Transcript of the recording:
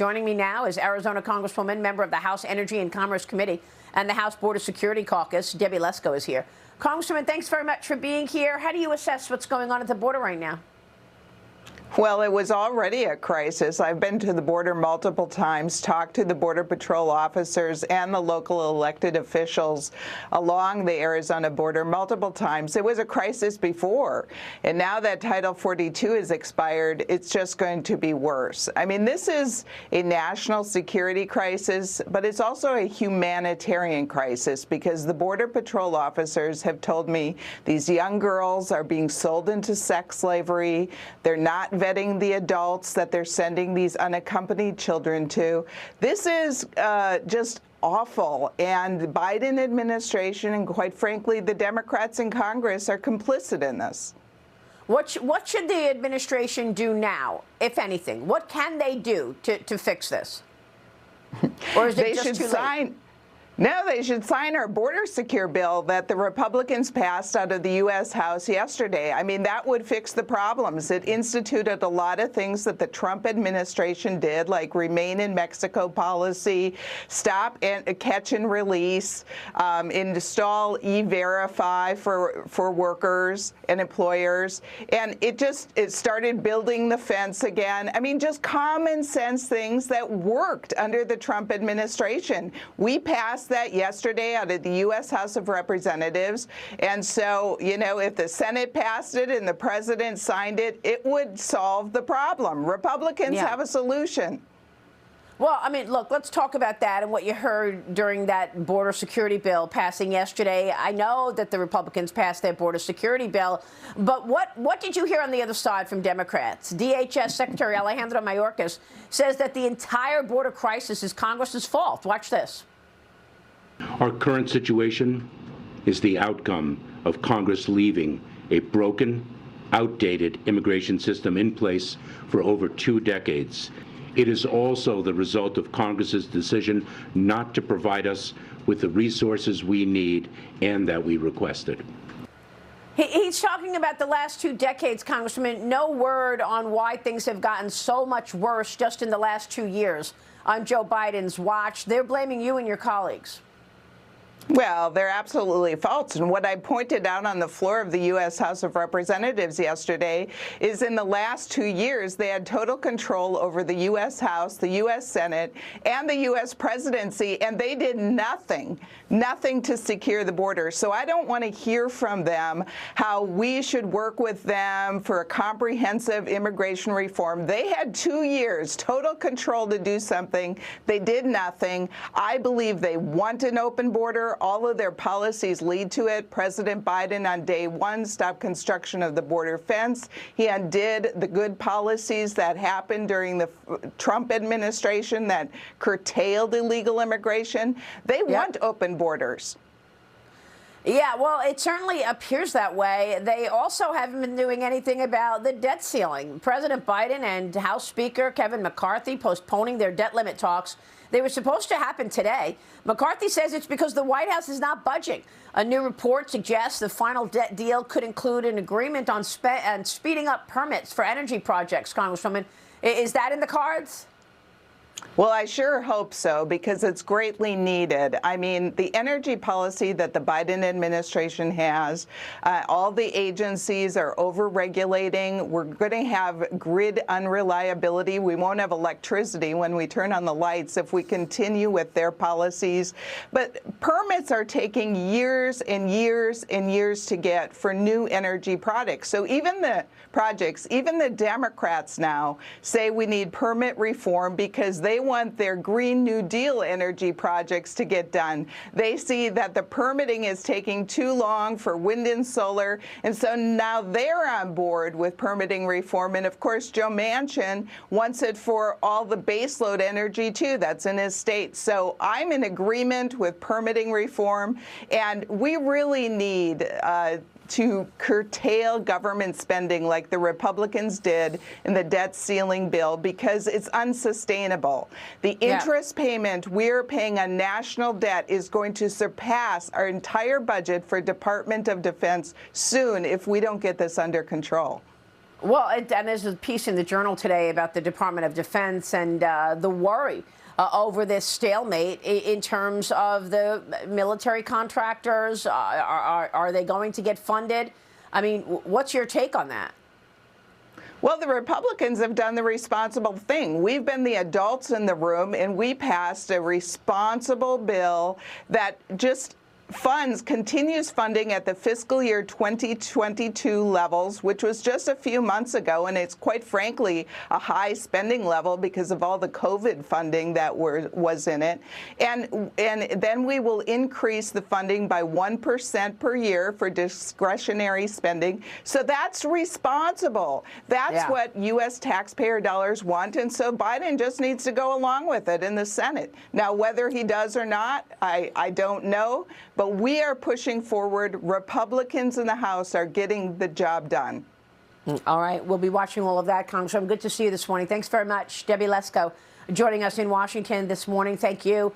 Joining me now is Arizona Congresswoman, member of the House Energy and Commerce Committee and the House Border Security Caucus. Debbie Lesko is here. Congresswoman, thanks very much for being here. How do you assess what's going on at the border right now? Well, it was already a crisis. I've been to the border multiple times, talked to the Border Patrol officers and the local elected officials along the Arizona border multiple times. It was a crisis before, and now that Title 42 is expired, it's just going to be worse. I mean, this is a national security crisis, but it's also a humanitarian crisis because the Border Patrol officers have told me these young girls are being sold into sex slavery. They're not vetting the adults that they're sending these unaccompanied children to. This is just awful, and the Biden administration and, quite frankly, the Democrats in Congress are complicit in this. What should the administration do now, if anything? What can they do to fix this? Or is it just too late? No, they should sign our border secure bill that the Republicans passed out of the U.S. House yesterday. I mean, that would fix the problems. It instituted a lot of things that the Trump administration did, like remain in Mexico policy, stop and catch and release, install E-Verify for workers and employers. And it started building the fence again. I mean, just common sense things that worked under the Trump administration. We passed that yesterday out of the U.S. House of Representatives. And so, you know, if the Senate passed it and the president signed it, it would solve the problem. Republicans have a solution. Well, I mean, look, let's talk about that and what you heard during that border security bill passing yesterday. I know that the Republicans passed their border security bill, but what did you hear on the other side from Democrats? DHS Secretary Alejandro Mayorkas says that the entire border crisis is Congress's fault. Watch this. Our current situation is the outcome of Congress leaving a broken, outdated immigration system in place for over 2 decades. It is also the result of Congress's decision not to provide us with the resources we need and that we requested. He's talking about the last 2 decades, Congressman. No word on why things have gotten so much worse just in the last 2 years on Joe Biden's watch. They're blaming you and your colleagues. Well, they're absolutely false. And what I pointed out on the floor of the U.S. House of Representatives yesterday is in the last 2 years, they had total control over the U.S. House, the U.S. Senate, and the U.S. presidency, and they did nothing to secure the border. So I don't want to hear from them how we should work with them for a comprehensive immigration reform. They had 2 years, total control to do something. They did nothing. I believe they want an open border. All of their policies lead to it. President Biden on day 1 stopped construction of the border fence. He undid the good policies that happened during the Trump administration that curtailed illegal immigration. They want open borders. Yeah, well, it certainly appears that way. They also haven't been doing anything about the debt ceiling. President Biden and House Speaker Kevin McCarthy postponing their debt limit talks. They were supposed to happen today. McCarthy says it's because the White House is not budging. A new report suggests the final debt deal could include an agreement on speeding up permits for energy projects, Congresswoman. Is that in the cards? Well, I sure hope so, because it's greatly needed. I mean, the energy policy that the Biden administration has, all the agencies are over-regulating. We're going to have grid unreliability. We won't have electricity when we turn on the lights if we continue with their policies. But permits are taking years and years and years to get for new energy products. So even the Democrats now say we need permit reform because they want their Green New Deal energy projects to get done. They see that the permitting is taking too long for wind and solar, and so now they're on board with permitting reform. And of course, Joe Manchin wants it for all the baseload energy too. That's in his state. So I'm in agreement with permitting reform, and we really need to curtail government spending like the Republicans did in the debt ceiling bill, because it's unsustainable. The interest payment we're paying on national debt is going to surpass our entire budget for Department of Defense soon if we don't get this under control. Well, and there's a piece in the Journal today about the Department of Defense and the worry over this stalemate in terms of the military contractors. Are they going to get funded? I mean, what's your take on that? Well, the Republicans have done the responsible thing. We've been the adults in the room, and we passed a responsible bill that just continues funding at the fiscal year 2022 levels, which was just a few months ago, and it's quite frankly a high spending level because of all the COVID funding that was in it. And then we will increase the funding by 1% per year for discretionary spending. So that's responsible. That's what U.S. taxpayer dollars want, and so Biden just needs to go along with it in the Senate. Now, whether he does or not, I don't know. But we are pushing forward. Republicans in the House are getting the job done. All right. We'll be watching all of that, Congresswoman. Good to see you this morning. Thanks very much. Debbie Lesko joining us in Washington this morning. Thank you.